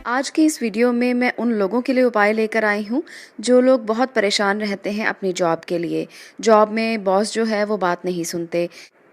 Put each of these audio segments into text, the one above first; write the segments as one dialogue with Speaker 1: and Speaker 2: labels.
Speaker 1: आज की इस वीडियो में मैं उन लोगों के लिए उपाय लेकर आई हूँ जो लोग बहुत परेशान रहते हैं अपनी जॉब के लिए। जॉब में बॉस जो है वो बात नहीं सुनते,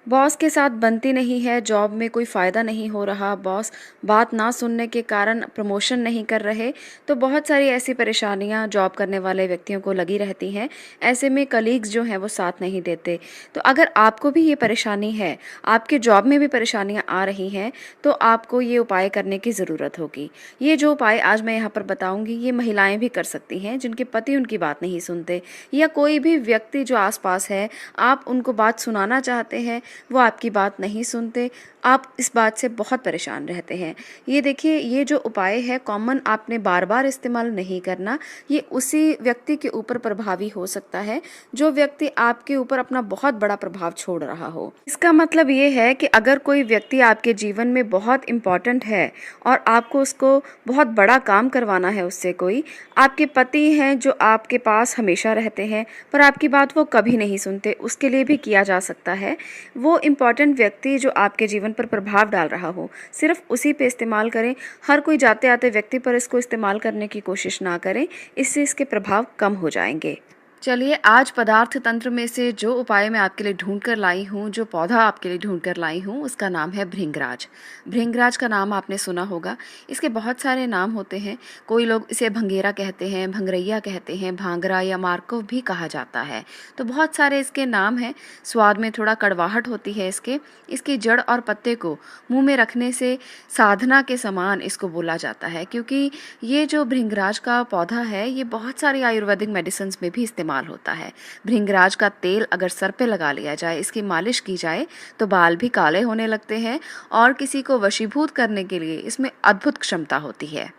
Speaker 1: बॉस के साथ बनती नहीं है, जॉब में कोई फ़ायदा नहीं हो रहा, बॉस बात ना सुनने के कारण प्रमोशन नहीं कर रहे। तो बहुत सारी ऐसी परेशानियां जॉब करने वाले व्यक्तियों को लगी रहती हैं। ऐसे में कलीग्स जो हैं वो साथ नहीं देते। तो अगर आपको भी ये परेशानी है, आपके जॉब में भी परेशानियां आ रही हैं, तो आपको ये उपाय करने की ज़रूरत होगी। ये जो उपाय आज मैं यहाँ पर बताऊँगी ये महिलाएं भी कर सकती हैं जिनके पति उनकी बात नहीं सुनते, या कोई भी व्यक्ति जो आसपास है, आप उनको बात सुनाना चाहते हैं, वो आपकी बात नहीं सुनते, आप इस बात से बहुत परेशान रहते हैं। ये देखिए, ये जो उपाय है कॉमन, आपने बार बार इस्तेमाल नहीं करना। ये उसी व्यक्ति के ऊपर प्रभावी हो सकता है जो व्यक्ति आपके ऊपर अपना बहुत बड़ा प्रभाव छोड़ रहा हो। इसका मतलब ये है कि अगर कोई व्यक्ति आपके जीवन में बहुत इम्पॉर्टेंट है और आपको उसको बहुत बड़ा काम करवाना है उससे, कोई आपके पति हैं जो आपके पास हमेशा रहते हैं पर आपकी बात वो कभी नहीं सुनते, उसके लिए भी किया जा सकता है। वो इम्पॉर्टेंट व्यक्ति जो आपके जीवन पर प्रभाव डाल रहा हो, सिर्फ उसी पे इस्तेमाल करें। हर कोई जाते आते व्यक्ति पर इसको इस्तेमाल करने की कोशिश ना करें, इससे इसके प्रभाव कम हो जाएंगे। चलिए, आज पदार्थ तंत्र में से जो उपाय मैं आपके लिए ढूंढ कर लाई हूँ, जो पौधा आपके लिए ढूंढ कर लाई हूँ, उसका नाम है भृंगराज। भृंगराज का नाम आपने सुना होगा। इसके बहुत सारे नाम होते हैं। कोई लोग इसे भंगेरा कहते हैं, भंगरैया कहते हैं, भांगरा या मार्कोव भी कहा जाता है। तो बहुत सारे इसके नाम हैं। स्वाद में थोड़ा कड़वाहट होती है इसकी जड़ और पत्ते को मुंह में रखने से साधना के समान इसको बोला जाता है, क्योंकि ये जो भृंगराज का पौधा है ये बहुत सारी आयुर्वेदिक मेडिसिन में भी इस्तेमाल होता है। भृंगराज का तेल अगर सर पे लगा लिया जाए, इसकी मालिश की जाए, तो बाल भी काले होने लगते हैं और किसी को वशीभूत करने के लिए इसमें अद्भुत क्षमता होती है।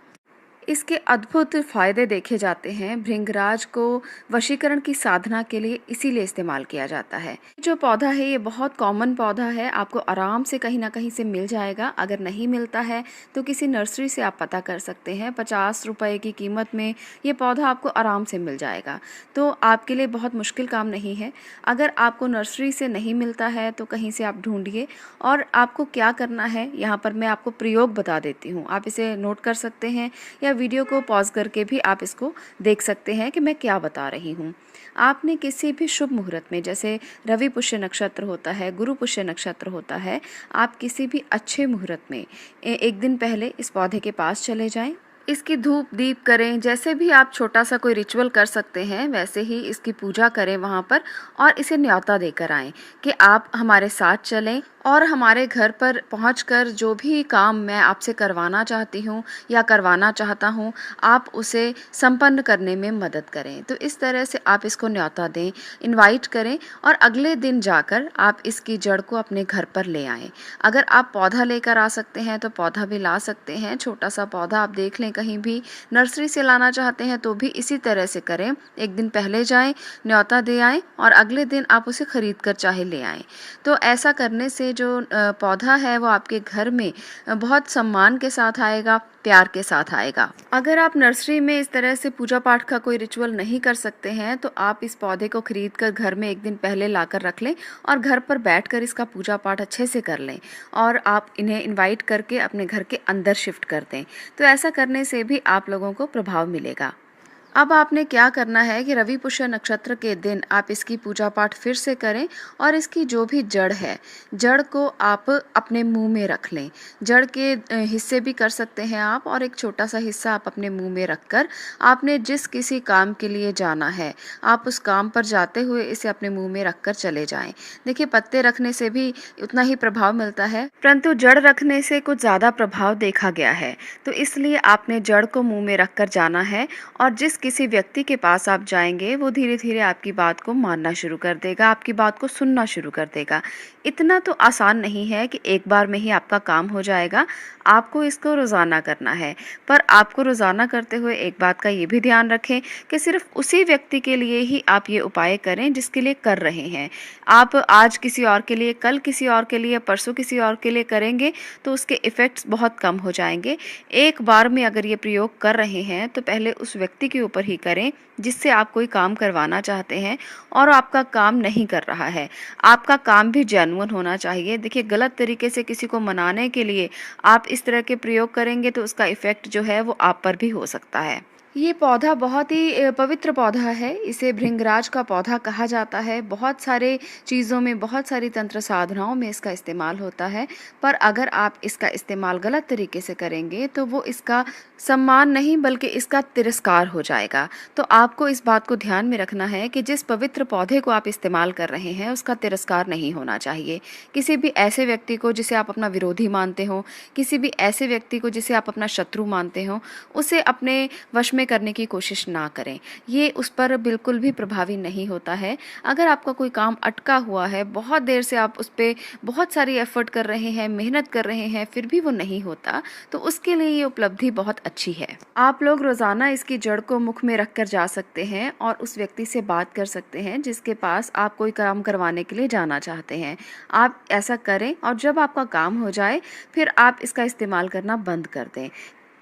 Speaker 1: इसके अद्भुत फायदे देखे जाते हैं। भृंगराज को वशीकरण की साधना के लिए इसीलिए इस्तेमाल किया जाता है। जो पौधा है ये बहुत कॉमन पौधा है, आपको आराम से कहीं ना कहीं से मिल जाएगा। अगर नहीं मिलता है तो किसी नर्सरी से आप पता कर सकते हैं। 50 रुपए की कीमत में ये पौधा आपको आराम से मिल जाएगा। तो आपके लिए बहुत मुश्किल काम नहीं है। अगर आपको नर्सरी से नहीं मिलता है तो कहीं से आप ढूंढिए। और आपको क्या करना है, यहाँ पर मैं आपको प्रयोग बता देती हूँ, आप इसे नोट कर सकते हैं या वीडियो को पॉज करके भी आप इसको देख सकते हैं कि मैं क्या बता रही हूँ। आपने किसी भी शुभ मुहूर्त में, जैसे रवि पुष्य नक्षत्र होता है, गुरु पुष्य नक्षत्र होता है, आप किसी भी अच्छे मुहूर्त में एक दिन पहले इस पौधे के पास चले जाएं। इसकी धूप दीप करें। जैसे भी आप छोटा सा कोई रिचुअल कर सकते हैं वैसे ही इसकी पूजा करें वहाँ पर, और इसे न्योता देकर आएं कि आप हमारे साथ चलें और हमारे घर पर पहुंचकर जो भी काम मैं आपसे करवाना चाहती हूँ या करवाना चाहता हूँ, आप उसे संपन्न करने में मदद करें। तो इस तरह से आप इसको न्योता दें, इनवाइट करें, और अगले दिन जाकर आप इसकी जड़ को अपने घर पर ले आएं। अगर आप पौधा लेकर आ सकते हैं तो पौधा भी ला सकते हैं। छोटा सा पौधा आप देख लें, कहीं भी नर्सरी से लाना चाहते हैं तो भी इसी तरह से करें। एक दिन पहले जाएं, न्योता दे आएं और अगले दिन आप उसे खरीद कर चाहे ले आएं। तो ऐसा करने से जो पौधा है वो आपके घर में बहुत सम्मान के साथ आएगा, प्यार के साथ आएगा। अगर आप नर्सरी में इस तरह से पूजा पाठ का कोई रिचुअल नहीं कर सकते हैं तो आप इस पौधे को खरीद कर घर में एक दिन पहले लाकर रख लें और घर पर बैठकर इसका पूजा पाठ अच्छे से कर लें, और आप इन्हें इनवाइट करके अपने घर के अंदर शिफ्ट कर दें। तो ऐसा करने से भी आप लोगों को प्रभाव मिलेगा। अब आपने क्या करना है कि रवि पुष्य नक्षत्र के दिन आप इसकी पूजा पाठ फिर से करें और इसकी जो भी जड़ है, जड़ को आप अपने मुंह में रख लें। जड़ के हिस्से भी कर सकते हैं आप, और एक छोटा सा हिस्सा आप अपने मुंह में रखकर आपने जिस किसी काम के लिए जाना है, आप उस काम पर जाते हुए इसे अपने मुंह में रखकर चले जाएं। देखिए, पत्ते रखने से भी उतना ही प्रभाव मिलता है, परंतु जड़ रखने से कुछ ज़्यादा प्रभाव देखा गया है। तो इसलिए आपने जड़ को मुंह में रखकर जाना है, और जिस किसी व्यक्ति के पास आप जाएंगे वो धीरे धीरे आपकी बात को मानना शुरू कर देगा, आपकी बात को सुनना शुरू कर देगा। इतना तो आसान नहीं है कि एक बार में ही आपका काम हो जाएगा। आपको इसको रोज़ाना करना है, पर आपको रोज़ाना करते हुए एक बात का ये भी ध्यान रखें कि सिर्फ उसी व्यक्ति के लिए ही आप ये उपाय करें जिसके लिए कर रहे हैं। आप आज किसी और के लिए, कल किसी और के लिए, परसों किसी और के लिए करेंगे तो उसके इफ़ेक्ट्स बहुत कम हो जाएंगे। एक बार में अगर ये प्रयोग कर रहे हैं तो पहले उस व्यक्ति के ऊपर ही करें जिससे आप कोई काम करवाना चाहते हैं और आपका काम नहीं कर रहा है। आपका काम भी जेन्युइन होना चाहिए। देखिए, गलत तरीके से किसी को मनाने के लिए आप इस तरह के प्रयोग करेंगे तो उसका इफ़ेक्ट जो है वो आप पर भी हो सकता है। ये पौधा बहुत ही पवित्र पौधा है। इसे भृंगराज का पौधा कहा जाता है। बहुत सारे चीज़ों में, बहुत सारी तंत्र साधनाओं में इसका इस्तेमाल होता है। पर अगर आप इसका इस्तेमाल गलत तरीके से करेंगे तो वो इसका सम्मान नहीं बल्कि इसका तिरस्कार हो जाएगा। तो आपको इस बात को ध्यान में रखना है कि जिस पवित्र पौधे को आप इस्तेमाल कर रहे हैं उसका तिरस्कार नहीं होना चाहिए। किसी भी ऐसे व्यक्ति को जिसे आप अपना विरोधी मानते हो, किसी भी ऐसे व्यक्ति को जिसे आप अपना शत्रु मानते हो, उसे अपने वश में करने की कोशिश ना करें। ये उस पर बिल्कुल भी प्रभावी नहीं होता है। अगर आपका कोई काम अटका हुआ है, बहुत देर से आप उस पे बहुत सारी एफर्ट कर रहे हैं, मेहनत कर रहे हैं, फिर भी वो नहीं होता, तो उसके लिए ये उपलब्धि बहुत अच्छी है। आप लोग रोज़ाना इसकी जड़ को मुख में रख कर जा सकते हैं और उस व्यक्ति से बात कर सकते हैं जिसके पास आप कोई काम करवाने के लिए जाना चाहते हैं। आप ऐसा करें और जब आपका काम हो जाए फिर आप इसका इस्तेमाल करना बंद कर दें।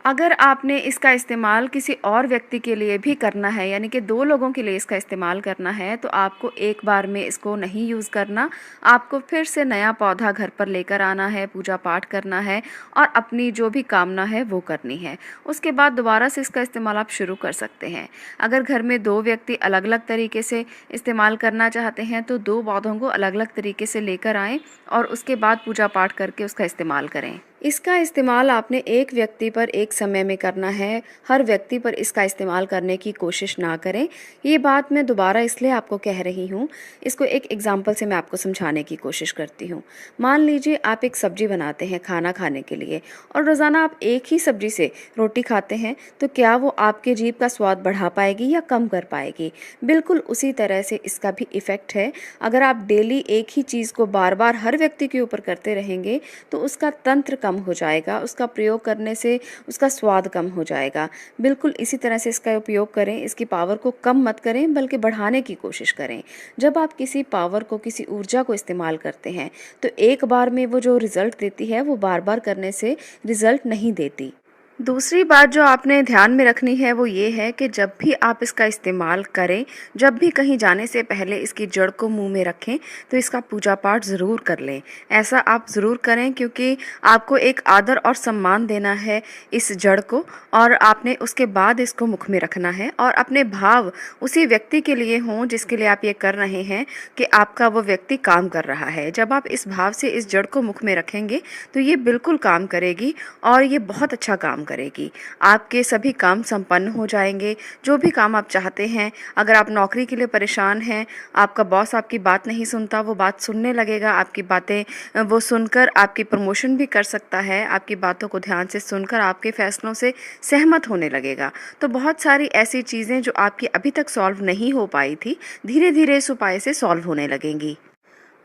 Speaker 1: अगर आपने इसका इस्तेमाल किसी और व्यक्ति के लिए भी करना है, यानी कि 2 लोगों के लिए इसका इस्तेमाल करना है, तो आपको एक बार में इसको नहीं यूज़ करना। आपको फिर से नया पौधा घर पर लेकर आना है, पूजा पाठ करना है और अपनी जो भी कामना है वो करनी है। उसके बाद दोबारा से इसका इस्तेमाल आप शुरू कर सकते हैं। अगर घर में 2 व्यक्ति अलग-अलग तरीके से इस्तेमाल करना चाहते हैं तो 2 पौधों को अलग-अलग तरीके से लेकर आएँ और उसके बाद पूजा पाठ करके उसका इस्तेमाल करें। इसका इस्तेमाल आपने एक व्यक्ति पर एक समय में करना है। हर व्यक्ति पर इसका इस्तेमाल करने की कोशिश ना करें। ये बात मैं दोबारा इसलिए आपको कह रही हूँ, इसको एक एग्जांपल से मैं आपको समझाने की कोशिश करती हूँ। मान लीजिए आप एक सब्जी बनाते हैं खाना खाने के लिए और रोज़ाना आप एक ही सब्जी से रोटी खाते हैं, तो क्या वो आपके जीभ का स्वाद बढ़ा पाएगी या कम कर पाएगी? बिल्कुल उसी तरह से इसका भी इफ़ेक्ट है। अगर आप डेली एक ही चीज़ को बार-बार हर व्यक्ति के ऊपर करते रहेंगे तो उसका तंत्र कम हो जाएगा, उसका प्रयोग करने से उसका स्वाद कम हो जाएगा। बिल्कुल इसी तरह से इसका उपयोग करें, इसकी पावर को कम मत करें बल्कि बढ़ाने की कोशिश करें। जब आप किसी पावर को, किसी ऊर्जा को इस्तेमाल करते हैं तो एक बार में वो जो रिज़ल्ट देती है वो बार-बार करने से रिज़ल्ट नहीं देती। दूसरी बात जो आपने ध्यान में रखनी है वो ये है कि जब भी आप इसका इस्तेमाल करें, जब भी कहीं जाने से पहले इसकी जड़ को मुंह में रखें तो इसका पूजा पाठ ज़रूर कर लें। ऐसा आप ज़रूर करें क्योंकि आपको एक आदर और सम्मान देना है इस जड़ को और आपने उसके बाद इसको मुख में रखना है और अपने भाव उसी व्यक्ति के लिए हों जिसके लिए आप ये कर रहे हैं कि आपका वो व्यक्ति काम कर रहा है। जब आप इस भाव से इस जड़ को मुख में रखेंगे तो ये बिल्कुल काम करेगी और ये बहुत अच्छा काम करेगी। आपके सभी काम संपन्न हो जाएंगे। जो भी काम आप चाहते हैं, अगर आप नौकरी के लिए परेशान हैं, आपका बॉस आपकी बात नहीं सुनता, वो बात सुनने लगेगा, आपकी बातें वो सुनकर आपकी प्रमोशन भी कर सकता है, आपकी बातों को ध्यान से सुनकर आपके फैसलों से सहमत होने लगेगा। तो बहुत सारी ऐसी चीज़ें जो आपकी अभी तक सॉल्व नहीं हो पाई थी, धीरे धीरे इस उपाय से सॉल्व होने लगेंगी।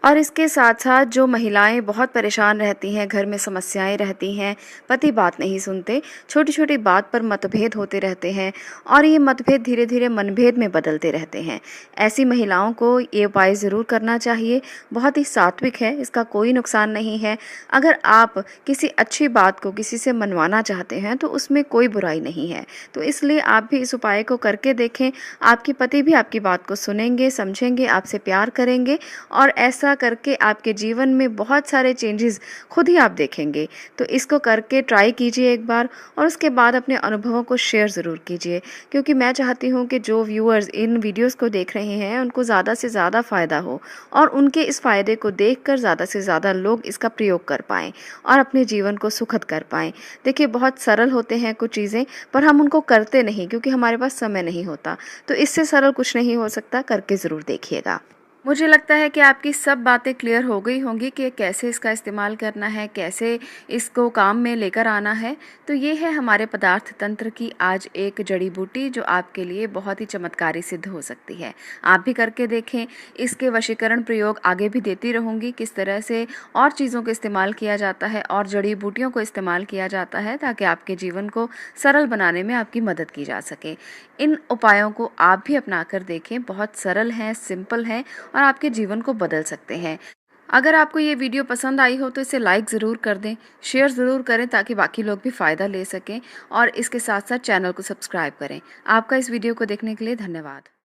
Speaker 1: और इसके साथ साथ जो महिलाएं बहुत परेशान रहती हैं, घर में समस्याएं रहती हैं, पति बात नहीं सुनते, छोटी छोटी बात पर मतभेद होते रहते हैं और ये मतभेद धीरे धीरे मनभेद में बदलते रहते हैं, ऐसी महिलाओं को ये उपाय ज़रूर करना चाहिए। बहुत ही सात्विक है, इसका कोई नुकसान नहीं है। अगर आप किसी अच्छी बात को किसी से मनवाना चाहते हैं तो उसमें कोई बुराई नहीं है। तो इसलिए आप भी इस उपाय को करके देखें। आपके पति भी आपकी बात को सुनेंगे, समझेंगे, आपसे प्यार करेंगे और ऐसा करके आपके जीवन में बहुत सारे चेंजेस खुद ही आप देखेंगे। तो इसको करके ट्राई कीजिए एक बार और उसके बाद अपने अनुभवों को शेयर ज़रूर कीजिए, क्योंकि मैं चाहती हूँ कि जो व्यूअर्स इन वीडियोस को देख रहे हैं उनको ज़्यादा से ज़्यादा फ़ायदा हो और उनके इस फ़ायदे को देखकर ज़्यादा से ज़्यादा लोग इसका प्रयोग कर पाएँ और अपने जीवन को सुखद कर पाएँ। देखिए, बहुत सरल होते हैं कुछ चीज़ें, पर हम उनको करते नहीं क्योंकि हमारे पास समय नहीं होता। तो इससे सरल कुछ नहीं हो सकता, करके ज़रूर देखिएगा। मुझे लगता है कि आपकी सब बातें क्लियर हो गई होंगी कि कैसे इसका इस्तेमाल करना है, कैसे इसको काम में लेकर आना है। तो ये है हमारे पदार्थ तंत्र की आज एक जड़ी बूटी जो आपके लिए बहुत ही चमत्कारी सिद्ध हो सकती है। आप भी करके देखें। इसके वशीकरण प्रयोग आगे भी देती रहूँगी, किस तरह से और चीज़ों को इस्तेमाल किया जाता है और जड़ी बूटियों को इस्तेमाल किया जाता है ताकि आपके जीवन को सरल बनाने में आपकी मदद की जा सके। इन उपायों को आप भी अपना कर देखें। बहुत सरल हैं, सिंपल हैं और आपके जीवन को बदल सकते हैं। अगर आपको ये वीडियो पसंद आई हो तो इसे लाइक ज़रूर कर दें, शेयर ज़रूर करें ताकि बाकी लोग भी फ़ायदा ले सकें और इसके साथ-साथ चैनल को सब्सक्राइब करें। आपका इस वीडियो को देखने के लिए धन्यवाद।